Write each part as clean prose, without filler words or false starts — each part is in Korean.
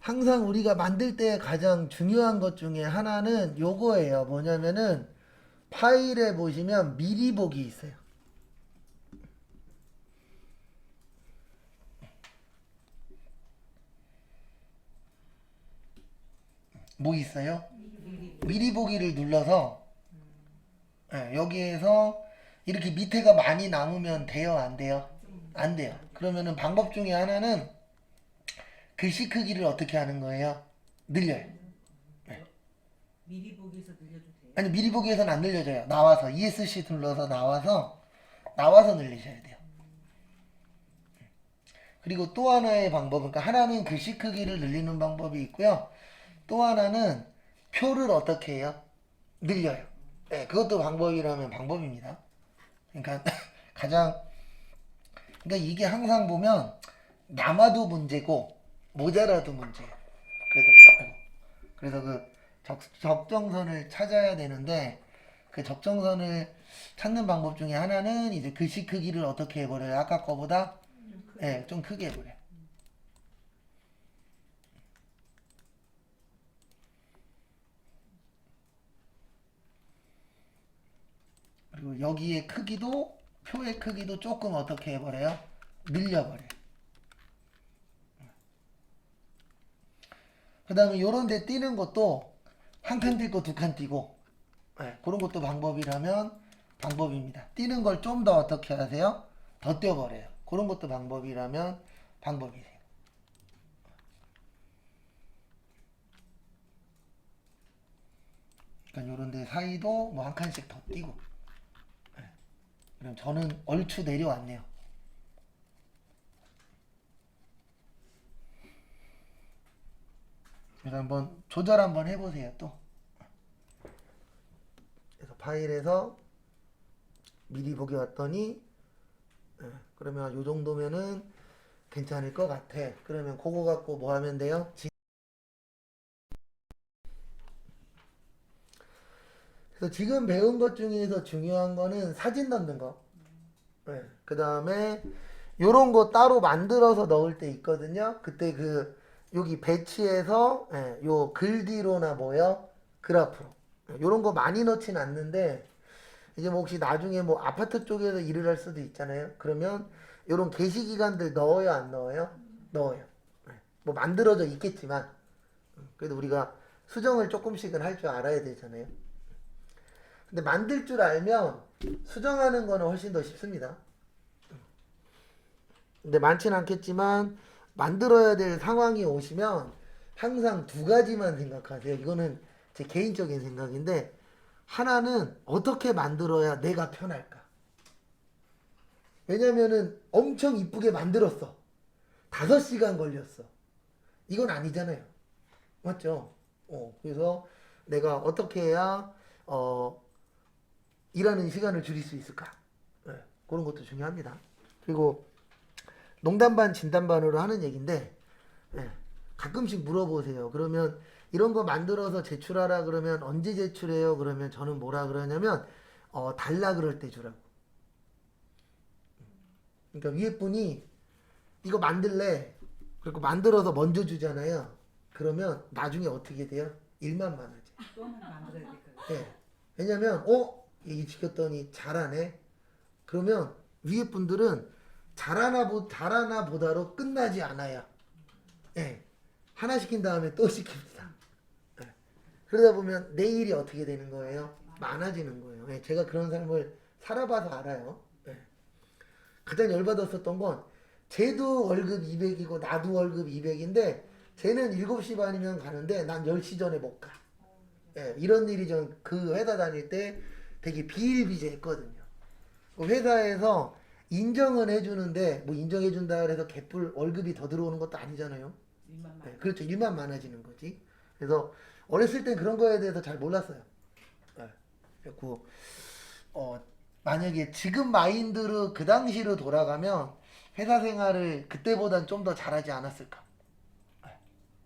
항상 우리가 만들 때 가장 중요한 것 중에 하나는 요거예요. 뭐냐면은 파일에 보시면 미리 보기 있어요. 뭐 있어요? 미리 보기를 눌러서 여기에서 이렇게 밑에가 많이 남으면 돼요? 안 돼요? 안 돼요. 그러면은 방법 중에 하나는 글씨 크기를 어떻게 하는 거예요? 늘려요. 네. 미리 보기에서 늘려도 돼요? 아니 미리 보기에서는 안 늘려져요. 나와서 ESC 눌러서 나와서 늘리셔야 돼요. 그리고 또 하나의 방법은 그러니까 하나는 글씨 크기를 늘리는 방법이 있고요. 또 하나는 표를 어떻게 해요? 늘려요. 네, 그것도 방법이라면 방법입니다. 그러니까 가장 그러니까 이게 항상 보면 남아도 문제고 모자라도 문제예요. 그래서 그 적정선을 찾아야 되는데 그 적정선을 찾는 방법 중에 하나는 이제 글씨 크기를 어떻게 해버려요? 아까 거보다 좀 크게 해버려요. 그리고 여기에 크기도 표의 크기도 조금 어떻게 해버려요? 늘려버려요. 그 다음에 요런 데 띄는 것도 한 칸 띄고 두 칸 띄고 그런 것도 방법이라면 방법입니다. 띄는 걸 좀 더 어떻게 하세요? 더 띄워버려요. 그런 것도 방법이라면 방법이세요. 그러니까 요런 데 사이도 뭐 한 칸씩 더 띄고 그럼 저는 얼추 내려왔네요. 그래서 한번 조절 한번 해보세요. 또 그래서 파일에서 미리 보기 왔더니 그러면 요 정도면은 괜찮을 것 같아. 그러면 그거 갖고 뭐 하면 돼요? 그래서 지금 배운 것 중에서 중요한 거는 사진 넣는 거. 그 다음에 요런 거 따로 만들어서 넣을 때 있거든요. 그때 그 여기 배치해서 요 글 뒤로나 뭐요? 그래프로. 요런 거 많이 넣진 않는데 이제 뭐 혹시 나중에 뭐 아파트 쪽에서 일을 할 수도 있잖아요. 그러면 요런 게시기간들 넣어요, 안 넣어요? 넣어요. 뭐 만들어져 있겠지만 그래도 우리가 수정을 조금씩은 할 줄 알아야 되잖아요. 근데 만들 줄 알면 수정하는 거는 훨씬 더 쉽습니다. 근데 많진 않겠지만 만들어야 될 상황이 오시면 항상 두 가지만 생각하세요. 이거는 제 개인적인 생각인데 하나는 어떻게 만들어야 내가 편할까? 왜냐면은 엄청 이쁘게 만들었어. 5시간 걸렸어. 이건 아니잖아요. 맞죠? 그래서 내가 어떻게 해야 일하는 시간을 줄일 수 있을까? 그런 것도 중요합니다. 그리고 농담 반 진담 반으로 하는 얘기인데 가끔씩 물어보세요. 그러면 이런 거 만들어서 제출하라 그러면 언제 제출해요? 그러면 저는 뭐라 그러냐면 달라 그럴 때 주라고. 그러니까 위에 분이 이거 만들래. 그리고 만들어서 먼저 주잖아요. 그러면 나중에 어떻게 돼요? 일만 많아져. 또는 만들어야 될 거예요. 예. 왜냐면 얘기 지켰더니 잘하네. 그러면 위에 분들은 잘하나 보다로 끝나지 않아요. 예. 하나 시킨 다음에 또 시킵니다. 예. 그러다 보면 내일이 어떻게 되는 거예요? 많아지는 거예요. 예. 제가 그런 삶을 살아봐서 알아요. 예. 가장 열받았었던 건 쟤도 월급 200이고 나도 월급 200인데 쟤는 7시 반이면 가는데 난 10시 전에 못 가. 예. 이런 일이 전 그 회사 다닐 때 되게 비일비재했거든요. 그 회사에서 인정은 해주는데 뭐 인정해준다 그래서 개뿔 월급이 더 들어오는 것도 아니잖아요. 일만 네, 많아. 그렇죠. 일만 많아지는 거지. 그래서 어렸을 땐 그런 거에 대해서 잘 몰랐어요. 네. 그래고 만약에 지금 마인드로 그 당시로 돌아가면 회사 생활을 그때보단 좀 더 잘하지 않았을까. 네.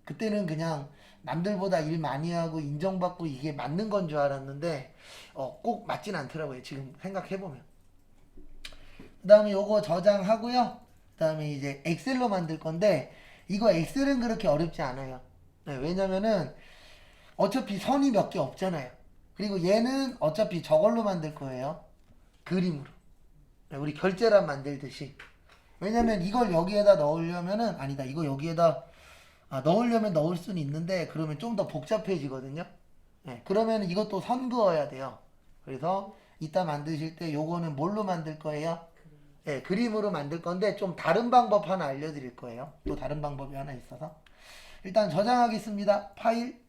그때는 그냥 남들보다 일 많이 하고 인정받고 이게 맞는 건 줄 알았는데 꼭 맞진 않더라고요. 지금 생각해보면. 그 다음에 요거 저장하고요. 그 다음에 이제 엑셀로 만들 건데 이거 엑셀은 그렇게 어렵지 않아요. 네, 왜냐면은 어차피 선이 몇 개 없잖아요. 그리고 얘는 어차피 저걸로 만들 거예요. 그림으로. 네, 우리 결제란 만들듯이. 왜냐면 이걸 여기에다 넣으려면은 아니다. 이거 여기에다 넣으려면 넣을 수는 있는데 그러면 좀 더 복잡해지거든요. 네, 그러면 이것도 선 그어야 돼요. 그래서 이따 만드실 때 요거는 뭘로 만들 거예요? 네, 그림으로 만들 건데 좀 다른 방법 하나 알려드릴 거예요. 또 다른 방법이 하나 있어서. 일단 저장하겠습니다. 파일.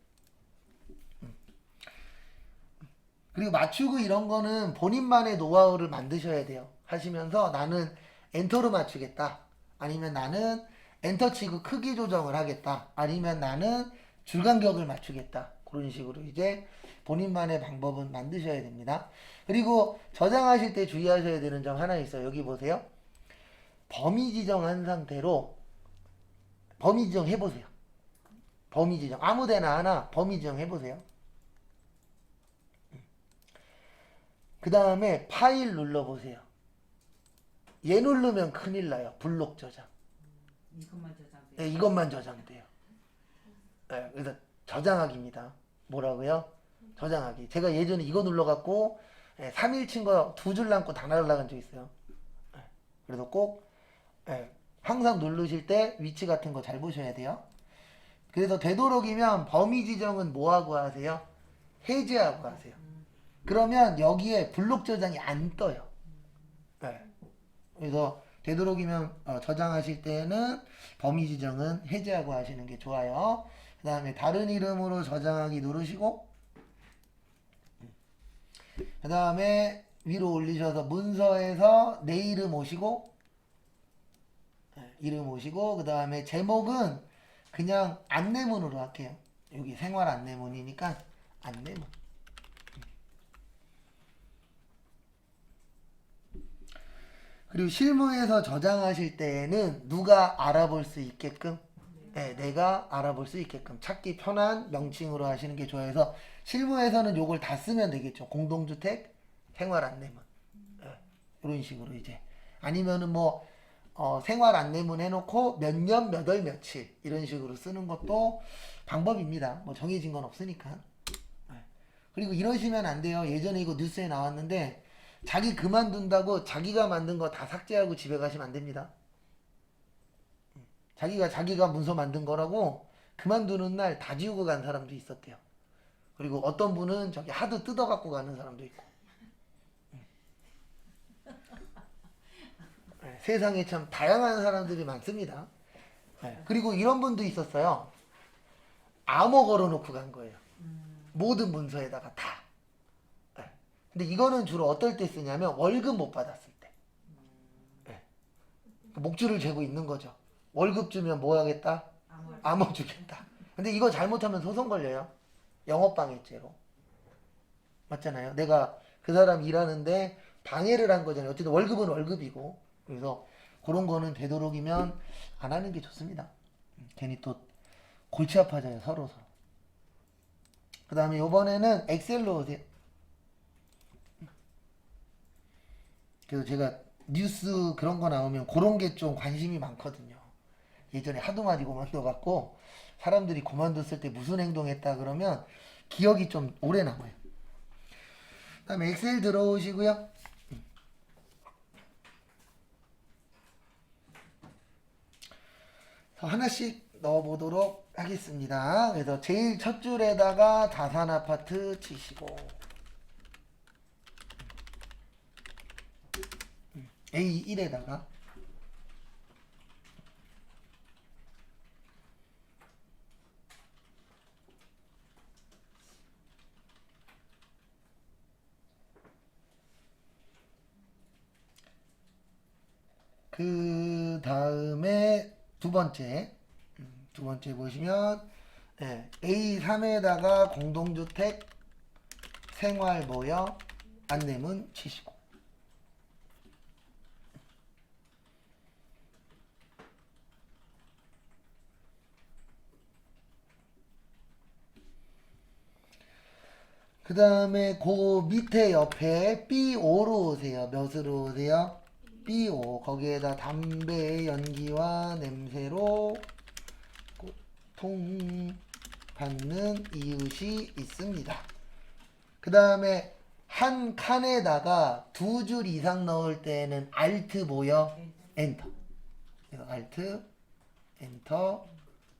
그리고 맞추고 이런 거는 본인만의 노하우를 만드셔야 돼요. 하시면서 나는 엔터로 맞추겠다. 아니면 나는 엔터 치고 크기 조정을 하겠다. 아니면 나는 줄 간격을 맞추겠다. 그런 식으로 이제 본인만의 방법은 만드셔야 됩니다. 그리고 저장하실 때 주의하셔야 되는 점 하나 있어요. 여기 보세요. 범위 지정한 상태로 범위 지정 해보세요. 범위 지정. 아무 데나 하나 범위 지정 해보세요. 그 다음에 파일 눌러보세요. 얘 누르면 큰일 나요. 블록 저장. 이것만 저장돼. 네, 이것만 저장돼요. 네, 그래서 저장하기입니다. 뭐라고요? 저장하기. 제가 예전에 이거 눌러갖고 3일 친 거 2줄 남고 다 날아간 적 있어요. 네, 그래서 꼭 항상 누르실 때 위치 같은 거 잘 보셔야 돼요. 그래서 되도록이면 범위 지정은 뭐하고 하세요? 해제하고 하세요. 그러면 여기에 블록 저장이 안 떠요. 네. 그래서 되도록이면 저장하실 때는 범위 지정은 해제하고 하시는 게 좋아요. 그 다음에 다른 이름으로 저장하기 누르시고 그 다음에 위로 올리셔서 문서에서 내 이름 오시고 이름 오시고 그 다음에 제목은 그냥 안내문으로 할게요. 여기 생활 안내문이니까 안내문. 그리고 실무에서 저장하실 때에는 누가 알아볼 수 있게끔 네, 내가 알아볼 수 있게끔 찾기 편한 명칭으로 하시는 게 좋아요. 그래서 실무에서는 요걸 다 쓰면 되겠죠. 공동주택 생활 안내문 이런 식으로 이제 아니면은 뭐 생활 안내문 해놓고 몇 년 몇 월 며칠 이런 식으로 쓰는 것도 방법입니다. 뭐 정해진 건 없으니까. 그리고 이러시면 안 돼요. 예전에 이거 뉴스에 나왔는데 자기 그만둔다고 자기가 만든 거 다 삭제하고 집에 가시면 안 됩니다. 자기가 문서 만든 거라고 그만두는 날 다 지우고 간 사람도 있었대요. 그리고 어떤 분은 저기 하도 뜯어 갖고 가는 사람도 있고. 세상에 참 다양한 사람들이 많습니다. 그리고 이런 분도 있었어요. 암호 걸어놓고 간 거예요. 모든 문서에다가 다. 근데 이거는 주로 어떨 때 쓰냐면 월급 못 받았을 때. 목줄을 재고 있는 거죠. 월급 주면 뭐 하겠다? 암호 주겠다. 근데 이거 잘못하면 소송 걸려요. 영업방해죄로. 맞잖아요. 내가 그 사람 일하는데 방해를 한 거잖아요. 어쨌든 월급은 월급이고. 그래서 그런 거는 되도록이면 안 하는 게 좋습니다. 괜히 또 골치 아파져요. 서로서. 그 다음에 요번에는 엑셀로 오세요. 그래서 제가 뉴스 그런 거 나오면 그런 게 좀 관심이 많거든요. 예전에 하도 많이 그만둬갖고 사람들이 그만뒀을 때 무슨 행동했다 그러면 기억이 좀 오래 남아요. 그 다음에 엑셀 들어오시고요. 하나씩 넣어보도록 하겠습니다. 그래서 제일 첫 줄에다가 다산 아파트 치시고 A1에다가 그 다음에 두 번째 보시면 A3에다가 공동주택 생활보여 안내문 치시고 그 다음에 그 밑에 옆에 B5로 오세요. 몇으로 오세요? B5 거기에다 담배의 연기와 냄새로 통 받는 이웃이 있습니다. 그 다음에 한 칸에다가 두 줄 이상 넣을 때는 Alt 뭐요? 엔터. 그래서 Alt 엔터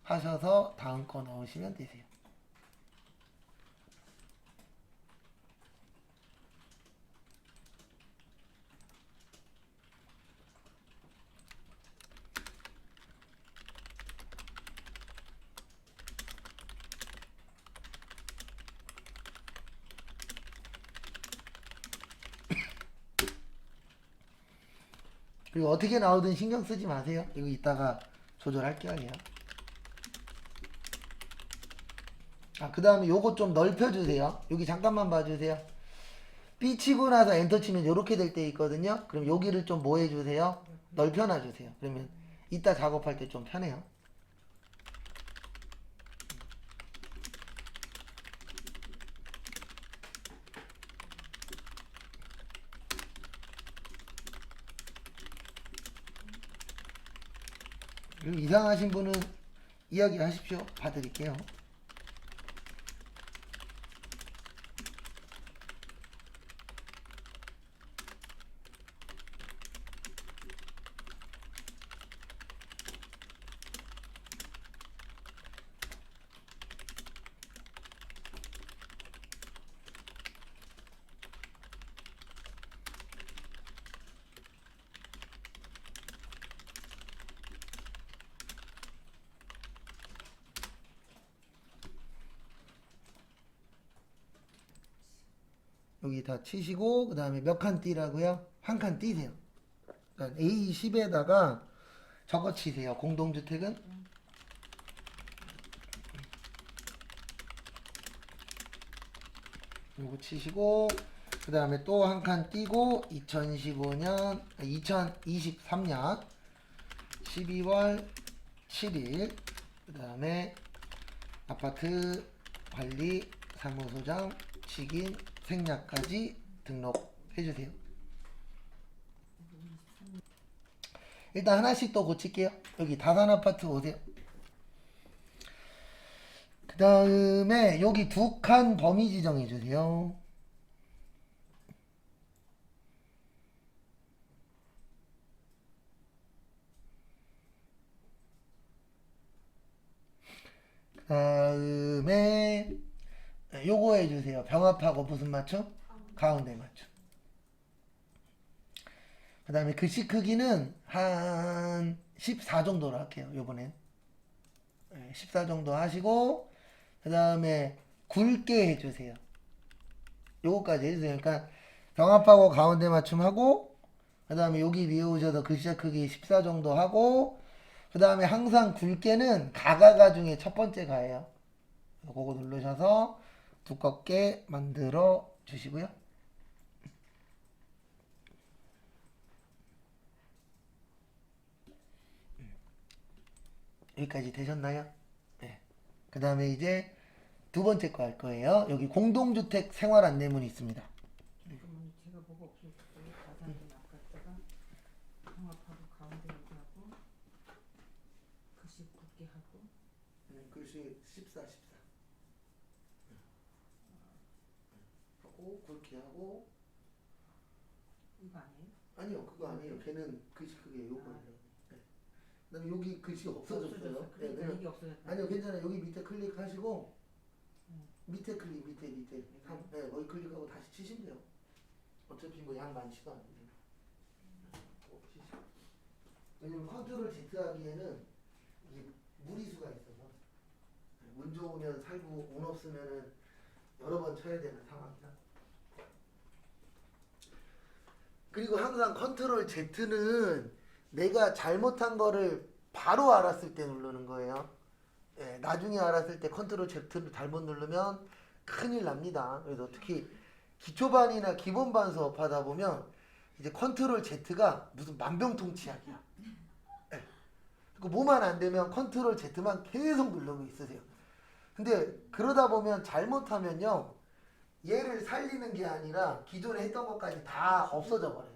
하셔서 다음 거 넣으시면 되세요. 그리고 어떻게 나오든 신경 쓰지 마세요. 이거 이따가 조절할게요. 그 다음에 요거 좀 넓혀주세요. 여기 잠깐만 봐주세요. B 치고 나서 엔터 치면 이렇게 될 때 있거든요. 그럼 여기를 좀 뭐 해주세요? 넓혀놔주세요. 그러면 이따 작업할 때 좀 편해요. 그리고 이상하신 분은 이야기하십시오. 봐드릴게요. 여기 다 치시고 그 다음에 몇 칸 띄라고요? 한 칸 띄세요. 그러니까 A10에다가 저거 치세요. 공동주택은 이거 치시고 그 다음에 또 한 칸 띄고 2015년 2023년 12월 7일 그 다음에 아파트 관리 사무소장 직인 생략까지 등록해주세요. 일단 하나씩 또 고칠게요. 여기 다산 아파트 오세요. 그 다음에 여기 두 칸 범위 지정해주세요. 그 다음에 요거 해주세요. 병합하고 무슨 맞춤? 가운데 맞춤. 그 다음에 글씨 크기는 한 14 정도로 할게요. 요번엔 14 정도 하시고 그 다음에 굵게 해주세요. 요거까지 해주세요. 그러니까 병합하고 가운데 맞춤하고 그 다음에 여기 위에 오셔서 글씨 크기 14 정도 하고 그 다음에 항상 굵게는 가가가 중에 첫 번째 가예요. 그거 누르셔서 두껍게 만들어 주시고요. 여기까지 되셨나요? 네. 그 다음에 이제 두 번째 거 할 거예요. 여기 공동주택 생활 안내문이 있습니다. 그러면 제가 보고 없어졌어요. 다산도 아파트가 통합하고 가운데 얘기하고 글씨 굵게 하고 글씨 14 하고 굵게 하고 이거 아니에요? 아니요 그거 아니에요. 걔는 글씨 크게 요거예요. 그 다음에 여기 글씨가 없어졌어요. 그러니까 이게 없어졌다. 아니요 괜찮아요. 여기 밑에 클릭하시고 밑에 클릭 밑에 거기 클릭하고 다시 치시면 돼요. 어차피 뭐 양 많지도 않은데. 왜냐면 컨트롤 Z 하기에는 이게 무리수가 있어서 운 좋으면 살고 운 없으면은 여러 번 쳐야 되는 상황이다. 그리고 항상 컨트롤 Z는 내가 잘못한 거를 바로 알았을 때 누르는 거예요. 나중에 알았을 때 컨트롤 Z를 잘못 누르면 큰일 납니다. 그래서 특히 기초반이나 기본반 수업하다 보면 이제 컨트롤 Z가 무슨 만병통치약이야. 뭐만 안 되면 컨트롤 Z만 계속 누르고 있으세요. 근데 그러다 보면 잘못하면요. 얘를 살리는 게 아니라 기존에 했던 것까지 다 없어져 버려요.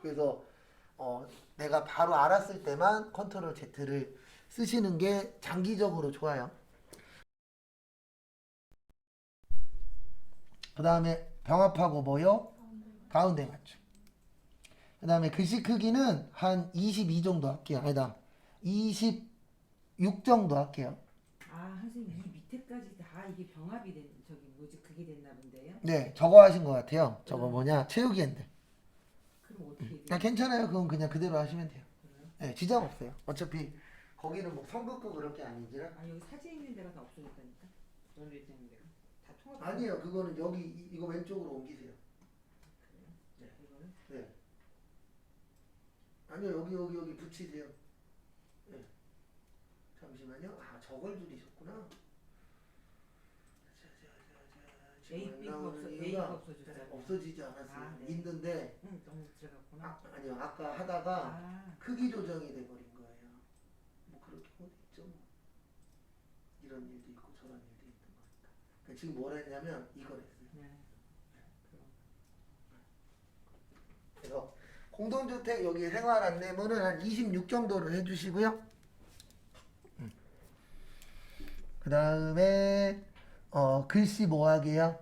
그래서 내가 바로 알았을 때만 컨트롤 Z를 쓰시는 게 장기적으로 좋아요. 그 다음에 병합하고 뭐요? 가운데 맞춤. 그 다음에 글씨 크기는 한 22 정도 할게요. 아니다. 26 정도 할게요. 아 선생님 이 밑에까지 다 이게 병합이 된 저기 뭐지 그게 됐나 본데요? 네, 저거 하신 것 같아요. 저거 뭐냐? 채우기인데. 그럼 어떻게 돼요? 아, 괜찮아요. 그건 그냥 그대로 하시면 돼요. 그래요? 네, 지장 없어요. 어차피 거기는 뭐 선긋고 그럴 게 아니지라. 아 여기 사진 있는 데가 다 없어졌다니까? 널려 있는 데가 다 통합. 아니에요. 그거는 여기 이거 왼쪽으로 옮기세요. 그래요? 네. 이거를 네. 아니요. 여기 붙이세요. 네. 잠시만요. 아, 저걸 줄이셨구나. A가 없어졌잖아요. 없어지지 않았어요. 아, 네. 있는데 응 너무 들어갔구나. 아니요. 아까 하다가 아 크기 조정이 돼버린 거예요. 뭐 그렇게 못 있죠. 뭐. 이런 일도 있고 저런 일도 있는 거니까. 그러니까 지금 뭘 했냐면 이걸 했어요. 네. 그럼 그래서 공동주택 여기 생활 안내문은 한 26 정도를 해주시고요. 그 다음에 글씨 뭐 하게요?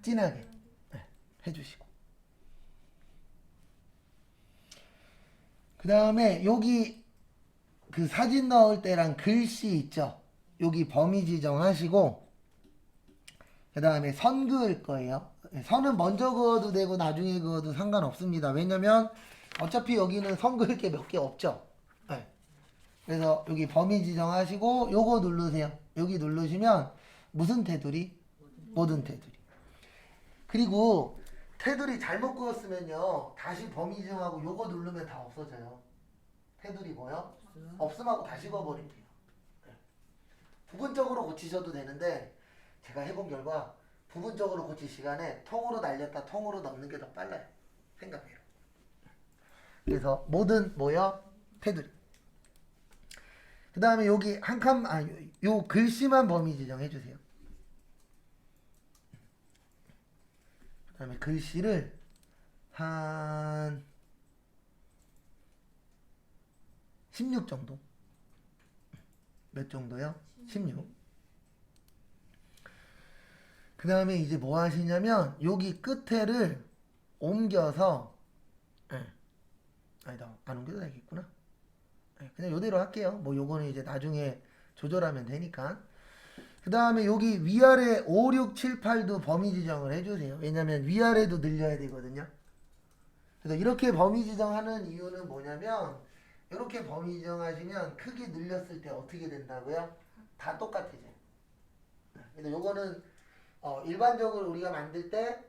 진하게 네, 해주시고. 그 다음에 여기 그 사진 넣을 때랑 글씨 있죠? 여기 범위 지정하시고 그 다음에 선 그을 거예요. 선은 먼저 그어도 되고 나중에 그어도 상관없습니다. 왜냐면 어차피 여기는 선 그을 게 몇 개 없죠. 네. 그래서 여기 범위 지정하시고 요거 누르세요. 여기 누르시면 무슨 테두리? 모든 테두리. 그리고 테두리 잘못 그었으면요 다시 범위 지정하고 요거 누르면 다 없어져요. 테두리 뭐요? 없음하고 다시 그어버립니다. 네. 부분적으로 고치셔도 되는데 제가 해본 결과 부분적으로 고칠 시간에 통으로 날렸다 통으로 넣는 게 더 빨라요. 생각해요. 그래서 모든 뭐요? 테두리. 그 다음에 여기 한 칸, 요 글씨만 범위 지정해 주세요. 그 다음에 글씨를 한 16 정도. 몇 정도요? 16. 그 다음에 이제 뭐 하시냐면 여기 끝에를 옮겨서 아니다 안 옮겨도 되겠구나. 그냥 요대로 할게요. 뭐 요거는 이제 나중에 조절하면 되니까. 그 다음에 여기 위아래 5, 6, 7, 8도 범위 지정을 해주세요. 왜냐면 위아래도 늘려야 되거든요. 그래서 이렇게 범위 지정하는 이유는 뭐냐면 이렇게 범위 지정하시면 크기 늘렸을 때 어떻게 된다고요? 다 똑같아져요. 그래서 요거는 일반적으로 우리가 만들 때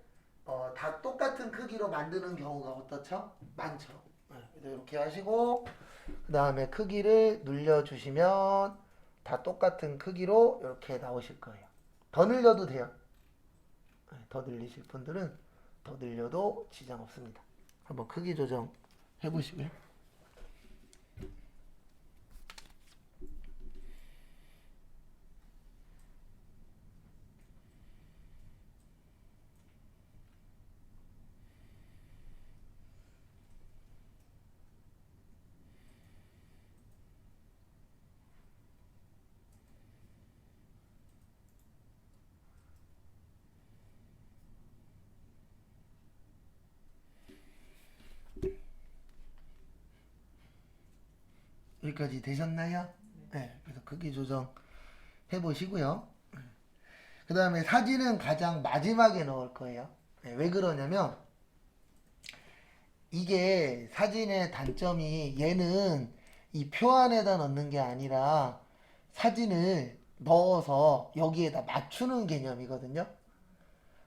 다 똑같은 크기로 만드는 경우가 어떻죠? 많죠. 그래서 이렇게 하시고 그 다음에 크기를 늘려주시면 다 똑같은 크기로 이렇게 나오실 거예요. 더 늘려도 돼요. 더 늘리실 분들은 더 늘려도 지장 없습니다. 한번 크기 조정 해보시고요. 여기까지 되셨나요? 네. 그래서 크기 조정 해보시고요. 그 다음에 사진은 가장 마지막에 넣을 거예요. 네, 왜 그러냐면 이게 사진의 단점이 얘는 이 표 안에다 넣는 게 아니라 사진을 넣어서 여기에다 맞추는 개념이거든요.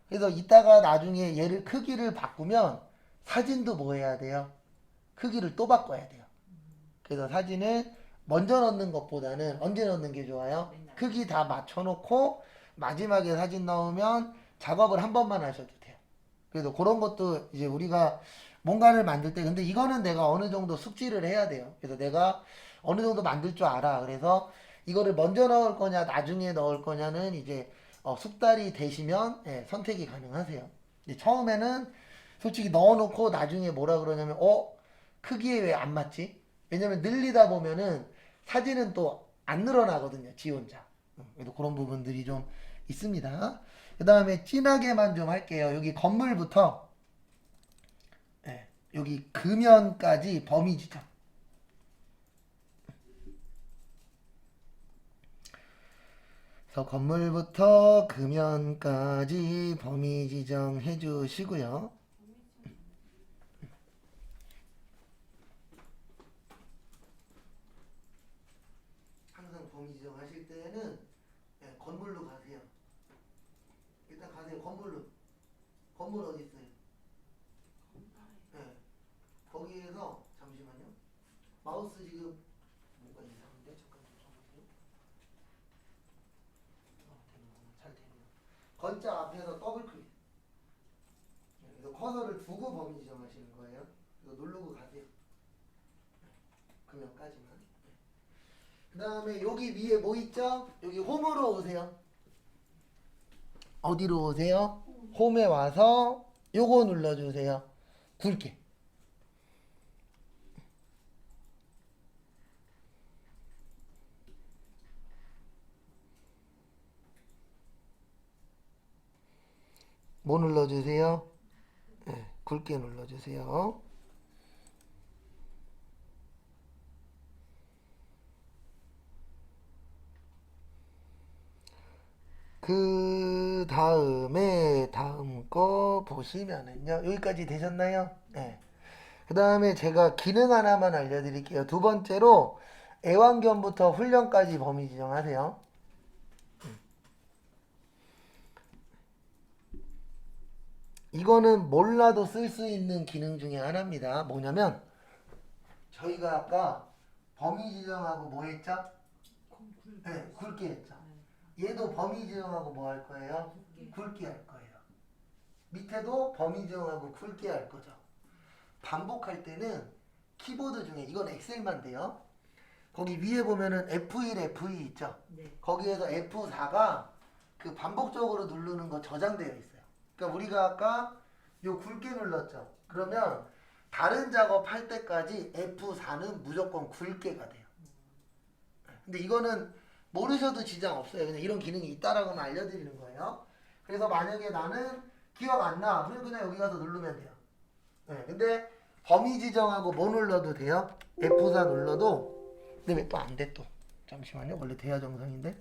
그래서 이따가 나중에 얘를 크기를 바꾸면 사진도 뭐 해야 돼요? 크기를 또 바꿔야 돼요. 그래서 사진을 먼저 넣는 것보다는 언제 넣는 게 좋아요? 크기 다 맞춰놓고 마지막에 사진 넣으면 작업을 한 번만 하셔도 돼요. 그래서 그런 것도 이제 우리가 뭔가를 만들 때 근데 이거는 내가 어느 정도 숙지를 해야 돼요. 그래서 내가 어느 정도 만들 줄 알아. 그래서 이거를 먼저 넣을 거냐 나중에 넣을 거냐는 이제 숙달이 되시면 선택이 가능하세요. 근데 처음에는 솔직히 넣어놓고 나중에 뭐라 그러냐면 크기에 왜 안 맞지? 왜냐면 늘리다 보면은 사진은 또 안 늘어나거든요. 지 혼자. 그래도 그런 부분들이 좀 있습니다. 그 다음에 진하게만 좀 할게요. 여기 건물부터 예, 여기 금연까지 범위 지정. 그래서 건물부터 금연까지 범위 지정해 주시고요. 항상 범위 지정하실 때는 예, 건물로 가세요. 일단 가세요. 건물로. 건물 어디 있어요? 예. 거기에서 잠시만요. 마우스 지금 뭔가 이상한데 잠깐 좀 쳐보세요. 되는구나. 잘 되네요. 건자 앞에서 더블 클릭. 그래서 커서를 두고 범위 지정하시는 거예요. 그래서 누르고 가세요. 금연까지만. 그 다음에 여기 위에 뭐 있죠? 여기 홈으로 오세요. 어디로 오세요? 홈에 와서 요거 눌러주세요. 굵게. 뭐 눌러주세요? 네, 굵게 눌러주세요. 그 다음에 다음 거 보시면은요. 여기까지 되셨나요? 네. 그 다음에 제가 기능 하나만 알려드릴게요. 두 번째로 애완견부터 훈련까지 범위 지정하세요. 이거는 몰라도 쓸 수 있는 기능 중에 하나입니다. 뭐냐면 저희가 아까 범위 지정하고 뭐 했죠? 네, 굵게 했죠. 얘도 범위 지정하고 뭐 할 거예요? 굵게 할 거예요. 밑에도 범위 지정하고 굵게 할 거죠. 반복할 때는 키보드 중에 이건 엑셀만 돼요. 거기 위에 보면은 F1, F2 있죠. 네. 거기에서 F4가 그 반복적으로 누르는 거 저장되어 있어요. 그러니까 우리가 아까 요 굵게 눌렀죠. 그러면 다른 작업할 때까지 F4는 무조건 굵게가 돼요. 근데 이거는 모르셔도 지장 없어요. 그냥 이런 기능이 있다라고만 알려드리는 거예요. 그래서 만약에 나는 기억 안 나. 그럼 그냥 여기 가서 누르면 돼요. 네, 근데 범위 지정하고 뭐 눌러도 돼요? F4 눌러도. 근데 왜 또 안 돼 또? 잠시만요. 원래 돼야 정상인데.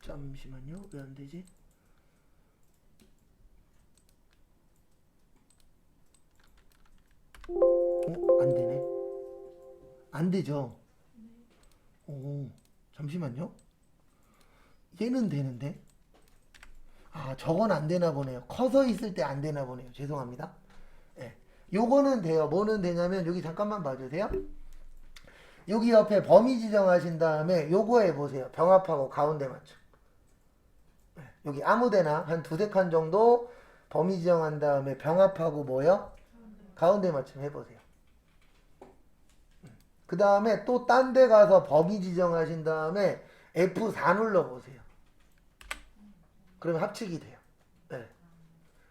잠시만요. 왜 안 되지? 안 되네. 안 되죠. 오, 잠시만요. 얘는 되는데. 아, 저건 안 되나 보네요. 커서 있을 때 안 되나 보네요. 죄송합니다. 예. 요거는 돼요. 뭐는 되냐면 여기 잠깐만 봐주세요. 여기 옆에 범위 지정하신 다음에 요거 해보세요. 병합하고 가운데 맞춤. 예. 여기 아무데나 한 두세 칸 정도 범위 지정한 다음에 병합하고 뭐요? 가운데 맞춤 해보세요. 그 다음에 또 딴 데 가서 범위 지정하신 다음에 F4 눌러보세요. 그러면 합치기 돼요. 네.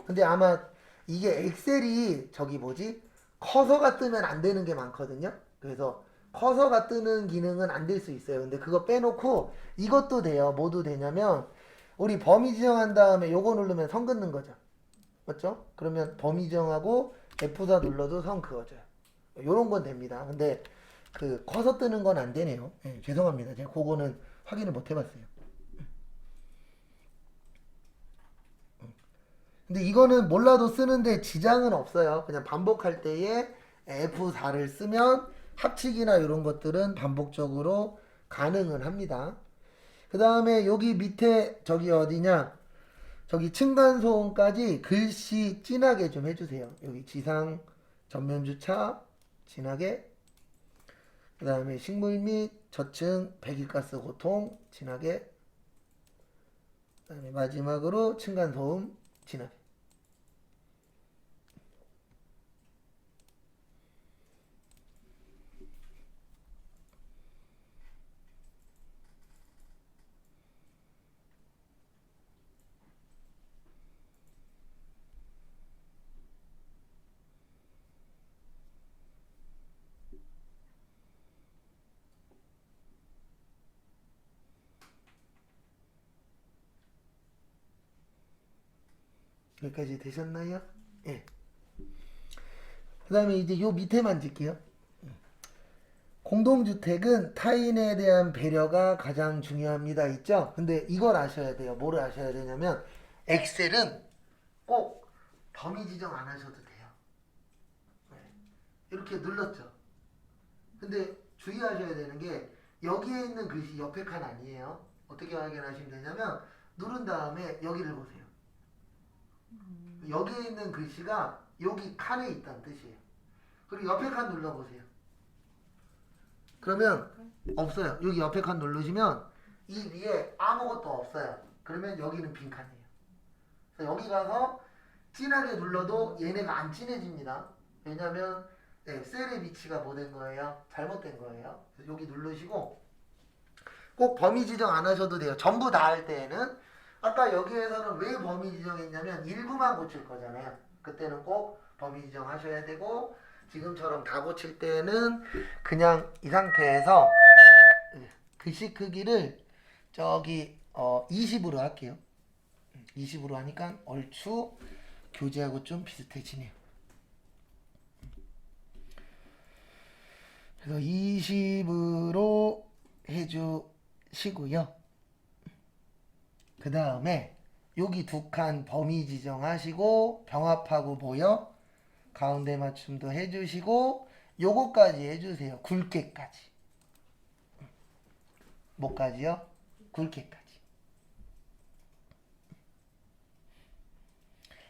근데 아마 이게 엑셀이 저기 뭐지? 커서가 뜨면 안 되는 게 많거든요. 그래서 커서가 뜨는 기능은 안 될 수 있어요. 근데 그거 빼놓고 이것도 돼요. 뭐도 되냐면 우리 범위 지정한 다음에 요거 누르면 선 긋는 거죠. 맞죠? 그러면 범위 지정하고 F4 눌러도 선 그어져요. 요런 건 됩니다. 근데 그 커서 뜨는 건 안 되네요. 네, 죄송합니다. 제가 그거는 확인을 못 해봤어요. 근데 이거는 몰라도 쓰는데 지장은 없어요. 그냥 반복할 때에 F4를 쓰면 합치기나 이런 것들은 반복적으로 가능은 합니다. 그 다음에 여기 밑에 저기 어디냐? 저기 층간소음까지 글씨 진하게 좀 해주세요. 여기 지상 전면 주차 진하게. 그 다음에 식물 및 저층 배기가스 고통 진하게. 그 다음에 마지막으로 층간소음 진하게. 여기까지 되셨나요? 예. 그 다음에 이제 요 밑에 만질게요. 공동주택은 타인에 대한 배려가 가장 중요합니다. 있죠? 근데 이걸 아셔야 돼요. 뭐를 아셔야 되냐면 엑셀은 꼭 범위 지정 안 하셔도 돼요. 네. 이렇게 눌렀죠. 근데 주의하셔야 되는 게 여기에 있는 글씨 옆에 칸 아니에요. 어떻게 확인하시면 되냐면 누른 다음에 여기를 보세요. 여기에 있는 글씨가 여기 칸에 있다는 뜻이에요. 그리고 옆에 칸 눌러보세요. 그러면 없어요. 여기 옆에 칸 누르시면 이 위에 아무것도 없어요. 그러면 여기는 빈칸이에요. 그래서 여기 가서 진하게 눌러도 얘네가 안 진해집니다. 왜냐면 셀의 위치가 뭐 된 거예요? 잘못된 거예요. 그래서 여기 누르시고 꼭 범위 지정 안 하셔도 돼요. 전부 다 할 때에는 아까 여기에서는 왜 범위 지정했냐면 일부만 고칠 거잖아요. 그때는 꼭 범위 지정하셔야 되고 지금처럼 다 고칠 때는 그냥 이 상태에서 글씨 크기를 저기 20으로 할게요. 20으로 하니까 얼추 교재하고 좀 비슷해지네요. 그래서 20으로 해주시고요. 그 다음에 여기 두 칸 범위 지정하시고 병합하고 모여 가운데 맞춤도 해주시고 요거까지 해주세요. 굵게까지. 뭐까지요? 굵게까지.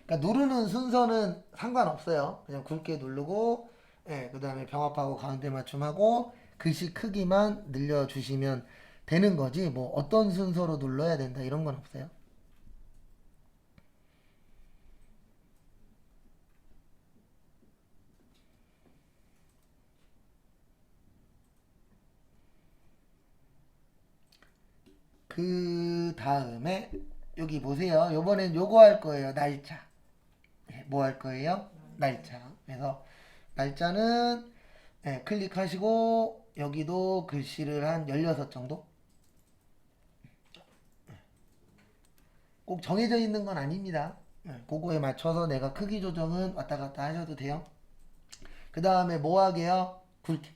그러니까 누르는 순서는 상관없어요. 그냥 굵게 누르고 그 다음에 병합하고 가운데 맞춤하고 글씨 크기만 늘려주시면 되는 거지 뭐 어떤 순서로 눌러야 된다 이런 건 없어요. 그 다음에 여기 보세요. 요번엔 요거 할 거예요. 날짜. 뭐 할 거예요? 날짜. 그래서 날짜는 클릭하시고 여기도 글씨를 한 16 정도? 꼭 정해져 있는 건 아닙니다. 그거에 맞춰서 내가 크기 조정은 왔다 갔다 하셔도 돼요. 그 다음에 뭐 하게요? 굵게.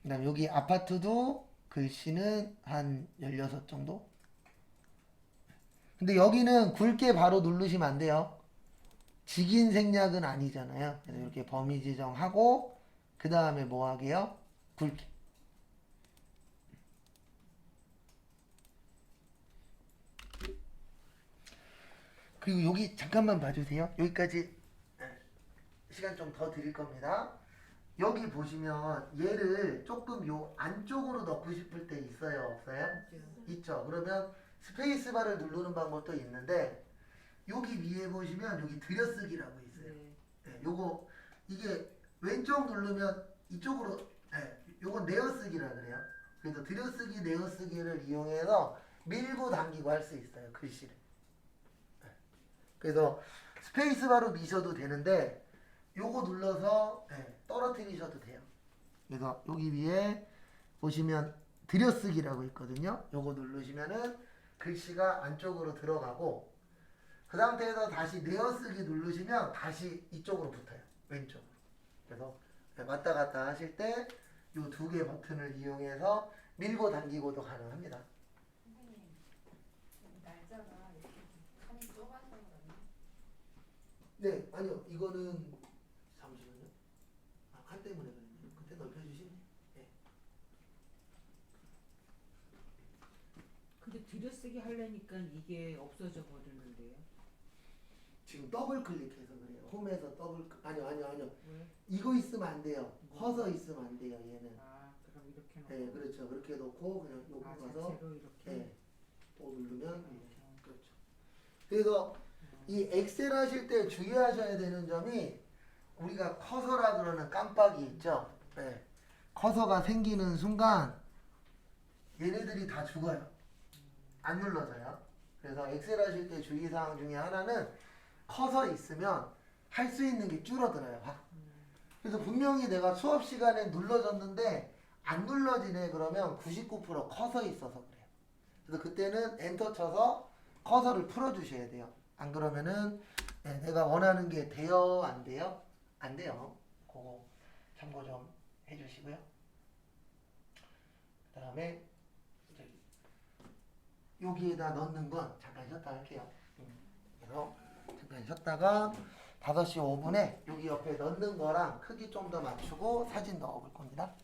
그 다음에 여기 아파트도 글씨는 한 16 정도? 근데 여기는 굵게 바로 누르시면 안 돼요. 직인 생략은 아니잖아요. 그래서 이렇게 범위 지정하고 그 다음에 뭐 하게요? 굵게. 그리고 여기 잠깐만 봐주세요. 여기까지 시간 좀 더 드릴 겁니다. 여기 보시면 얘를 조금 요 안쪽으로 넣고 싶을 때 있어요? 없어요? 있죠. 그러면 스페이스바를 누르는 방법도 있는데 여기 위에 보시면 여기 들여쓰기라고 있어요. 요거 이게 왼쪽 누르면 이쪽으로 요건 내어쓰기라 그래요. 그래서 들여쓰기 내어쓰기를 이용해서 밀고 당기고 할 수 있어요. 글씨를. 그래서 스페이스바로 미셔도 되는데 요거 눌러서 떨어뜨리셔도 돼요. 그래서 여기 위에 보시면 들여쓰기라고 있거든요. 요거 누르시면은 글씨가 안쪽으로 들어가고 그 상태에서 다시 내어쓰기 누르시면 다시 이쪽으로 붙어요. 왼쪽으로. 그래서 왔다 갔다 하실 때 이 두 개 버튼을 이용해서 밀고 당기고도 가능합니다. 선생님, 날짜가 이렇게 칸이 좁아서 그러나? 네, 아니요. 이거는 잠시만요. 칸 때문에 그랬네요. 그때 넓혀주시면 네. 근데 들여쓰기 하려니까 이게 없어져 버리는데요. 지금 더블 클릭해서 그래요. 홈에서 아니요. 왜? 이거 있으면 안 돼요. 커서 있으면 안 돼요. 얘는. 아, 그럼 이렇게 놓고. 네, 그렇죠. 그렇게 놓고 그냥 요거 아, 가서 자체로 이렇게. 또 누르면 그렇죠. 그래서 이 엑셀 하실 때 주의하셔야 되는 점이 우리가 커서라 그러는 깜빡이 있죠. 네. 커서가 생기는 순간 얘네들이 다 죽어요. 안 눌러져요. 그래서 엑셀 하실 때 주의사항 중에 하나는 커서 있으면 할 수 있는 게 줄어들어요. 그래서 분명히 내가 수업 시간에 눌러졌는데 안 눌러지네 그러면 99% 커서 있어서 그래요. 그래서 그때는 엔터 쳐서 커서를 풀어주셔야 돼요. 안 그러면은 내가 원하는 게 돼요? 안 돼요? 안 돼요. 그거 참고 좀 해주시고요. 그 다음에 여기에다 넣는 건 잠깐 쉬었다 할게요. 그래서 잠깐 쉬었다가 5시 5분에 여기 옆에 넣는 거랑 크기 좀 더 맞추고 사진 넣어 볼 겁니다.